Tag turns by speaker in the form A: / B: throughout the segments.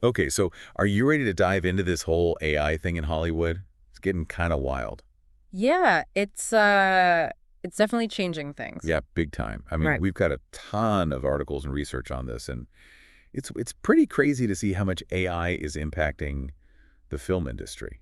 A: Okay, so are you ready to dive into this whole AI thing in Hollywood? It's getting kind of wild.
B: Yeah, it's definitely changing things.
A: Yeah, big time. I mean,
B: Right.
A: we've got a ton of articles and research on this, and it's pretty crazy to see how much AI is impacting the film industry,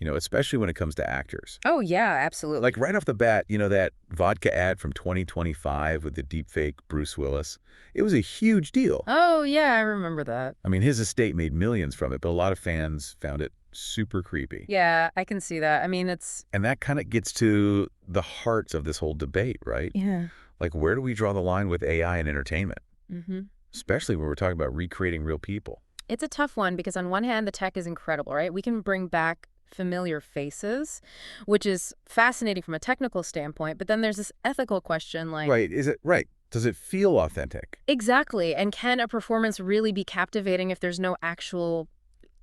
A: especially when it comes to actors.
B: Oh yeah,
A: Like
B: absolutely.
A: right off the bat, that vodka ad from 2025 with the deepfake Bruce Willis, it was a huge deal.
B: Oh yeah, I remember that.
A: I mean, his estate made millions from it, but a lot of fans found it super creepy.
B: Yeah, I can see that. I mean, it's
A: And that kind of gets to the heart of this whole debate, right?
B: yeah.
A: Like, where do we draw the line with AI and entertainment,
B: hmm
A: especially when we're talking about recreating real people?
B: It's a tough one because on one hand, the tech is incredible, right? We can bring back familiar faces, which is fascinating from a technical standpoint, but then there's this ethical question like,
A: Right. Is it right? Does it feel authentic?
B: exactly, and can a performance really be captivating if there's no actual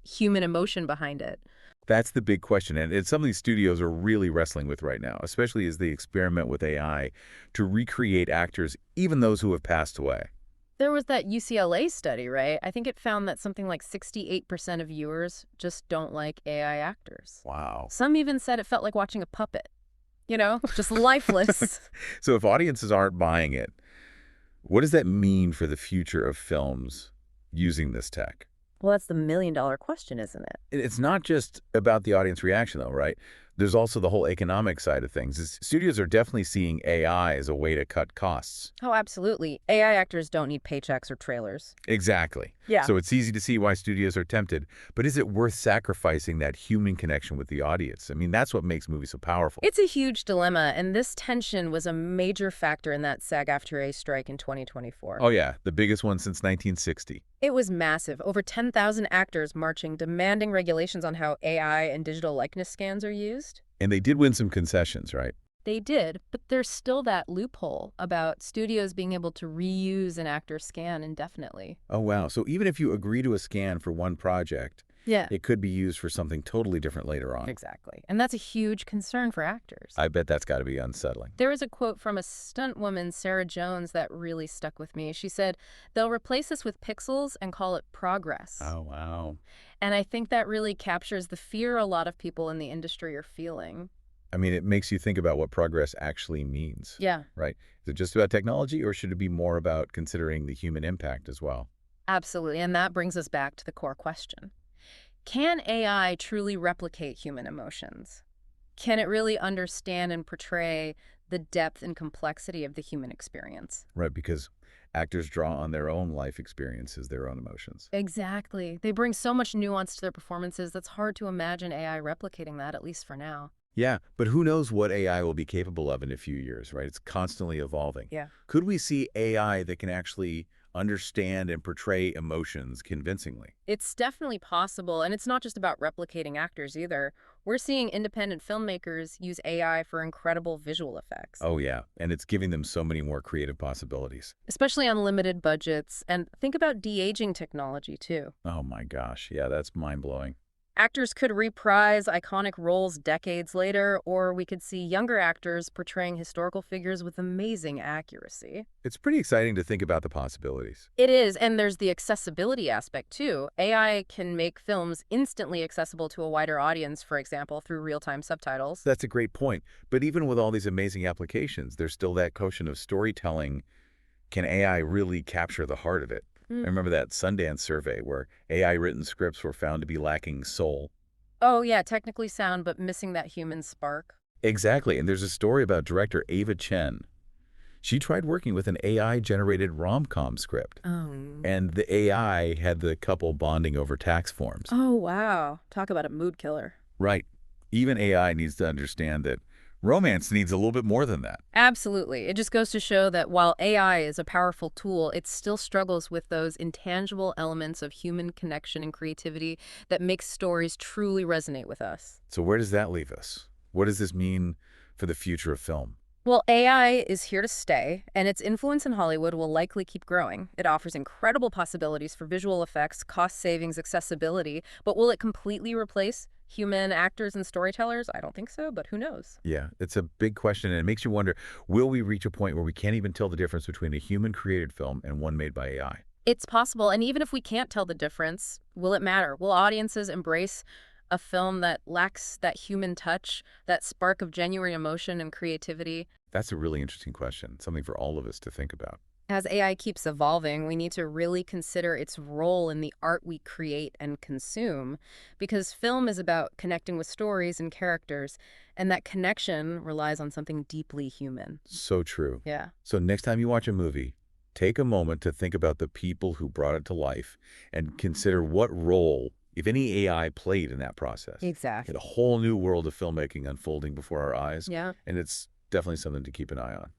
B: human emotion behind it?
A: That's the big question. And it's something studios are really wrestling with right now, especially as they experiment with AI to recreate actors, even those who have passed away.
B: There was that UCLA study, right? I think it found that something like 68% of viewers just don't like AI actors.
A: Wow.
B: Some even said it felt like watching a puppet, just lifeless.
A: So if audiences aren't buying it, what does that mean for the future of films using this tech?
B: Well, that's the million-dollar question, isn't it?
A: It's not just about the audience reaction, though, right? There's also the whole economic side of things. Studios are definitely seeing AI as a way to cut costs.
B: Oh, absolutely. AI actors don't need paychecks or trailers.
A: Exactly.
B: Yeah.
A: So it's easy to see why studios are tempted. But is it worth sacrificing that human connection with the audience? I mean, that's what makes movies so powerful.
B: It's a huge dilemma, and this tension was a major factor in that SAG-AFTRA strike in 2024.
A: Oh, yeah, the biggest one since 1960.
B: It was massive. Over 10,000 actors marching, demanding regulations on how AI and digital likeness scans are used.
A: And they did win some concessions, right?
B: They did, but there's still that loophole about studios being able to reuse an actor's scan indefinitely.
A: Oh, wow. So even if you agree to a scan for one project,
B: Yeah.
A: it could be used for something totally different later on.
B: Exactly. And that's a huge concern for actors.
A: I bet that's got to be unsettling.
B: There was a quote from a stunt woman, Sarah Jones, that really stuck with me. She said, "They'll replace us with pixels and call it progress."
A: Oh, wow.
B: And I think that really captures the fear a lot of people in the industry are feeling.
A: I mean, it makes you think about what progress actually means,
B: Yeah,
A: right? Is it just about technology, or should it be more about considering the human impact as well?
B: absolutely. And that brings us back to the core question. Can AI truly replicate human emotions? Can it really understand and portray the depth and complexity of the human experience?
A: Right? Because actors draw on their own life experiences, their own emotions.
B: Exactly. They bring so much nuance to their performances that's hard to imagine AI replicating that, at least for now.
A: Yeah, but who knows what AI will be capable of in a few years, right? It's constantly evolving.
B: Yeah.
A: Could we see AI that can actually understand and portray emotions convincingly?
B: It's definitely possible, and it's not just about replicating actors either. We're seeing independent filmmakers use AI for incredible visual effects,
A: Oh, yeah, and it's giving them so many more creative possibilities.
B: especially on limited budgets. And think about de-aging technology, too.
A: Oh my gosh, yeah, that's mind-blowing.
B: Actors could reprise iconic roles decades later, or we could see younger actors portraying historical figures with amazing accuracy.
A: It's pretty exciting to think about the possibilities.
B: It is, and there's the accessibility aspect too. AI can make films instantly accessible to a wider audience, for example, through real-time subtitles.
A: That's a great point. But even with all these amazing applications, there's still that question of storytelling. Can AI really capture the heart of it? I
B: Mm.
A: remember that Sundance survey where AI-written scripts were found to be lacking soul.
B: Oh, yeah, technically sound, but missing that human spark.
A: Exactly, and there's a story about director Ava Chen. She tried working with an AI-generated rom-com script,
B: Oh.
A: and the AI had the couple bonding over tax forms.
B: Oh, wow. Talk about a mood killer.
A: Right. Even AI needs to understand that romance needs a little bit more than that.
B: Absolutely. It just goes to show that while AI is a powerful tool, it still struggles with those intangible elements of human connection and creativity that makes stories truly resonate with us.
A: So where does that leave us? What does this mean for the future of film?
B: Well, AI is here to stay, and its influence in Hollywood will likely keep growing. It offers incredible possibilities for visual effects, cost savings, accessibility, but will it completely replace human actors and storytellers? I don't think so, but who knows?
A: Yeah, it's a big question, and it makes you wonder, will we reach a point where we can't even tell the difference between a human-created film and one made by AI?
B: It's possible, and even if we can't tell the difference, will it matter? Will audiences embrace a film that lacks that human touch, that spark of genuine emotion and creativity?
A: That's a really interesting question, something for all of us to think about.
B: As AI keeps evolving, we need to really consider its role in the art we create and consume, because film is about connecting with stories and characters, and that connection relies on something deeply human.
A: So true.
B: Yeah,
A: So next time you watch a movie, take a moment to think about the people who brought it to life and consider what role, if any, AI played in that process.
B: exactly.
A: A whole new world of filmmaking unfolding before our eyes,
B: Yeah.
A: and it's definitely something to keep an eye on.